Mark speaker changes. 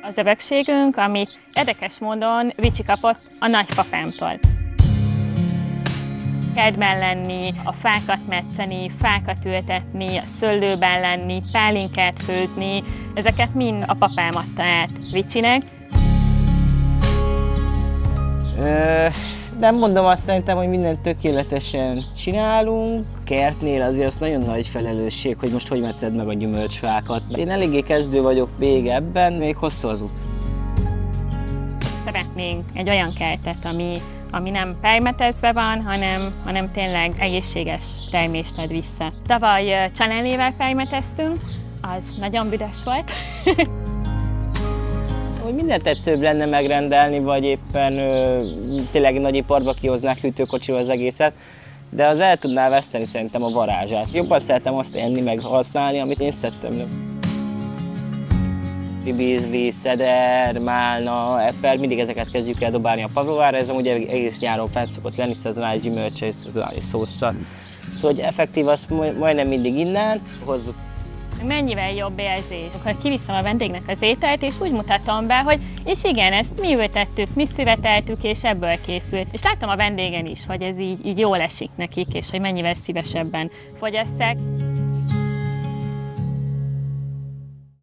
Speaker 1: Az örökségünk, amit érdekes módon Vicsi kapott a nagypapámtól. Kertben lenni, a fákat metszeni, fákat ültetni, a szőlőben lenni, pálinkát főzni, ezeket mind a papám adta át Vicsinek.
Speaker 2: Nem mondom azt, szerintem, hogy mindent tökéletesen csinálunk. Kertnél azért az nagyon nagy felelősség, hogy most hogy metszed meg a gyümölcsfákat. Én eléggé kezdő vagyok még ebben, még hosszú az út.
Speaker 1: Szeretnénk egy olyan kertet, ami nem permetezve van, hanem tényleg egészséges termést ad vissza. Tavaly csalánével permeteztünk, az nagyon büdös volt.
Speaker 2: Hogy mindent egyszerűbb lenne megrendelni, vagy éppen tényleg nagyiparba kihoznák hűtőkocsival az egészet, de az el tudná veszteni szerintem a varázsát. Jobban szeretem azt enni, meg használni, amit én szedtem le. Bízli, szeder, málna, epper, mindig ezeket kezdjük el dobálni a pavlovára, ez amúgy egész nyáron fenn szokott lenni, szezonális gyümölcse és szezonális szósszal. Szóval hogy effektív azt majdnem mindig innen hozzuk.
Speaker 1: Mennyivel jobb érzés, akkor kiviszem a vendégnek az ételt, és úgy mutatom be, hogy és igen, ezt mi ültettük, mi szüreteltük, és ebből készült. És látom a vendégen is, hogy ez így jól esik nekik, és hogy mennyivel szívesebben fogyasszák.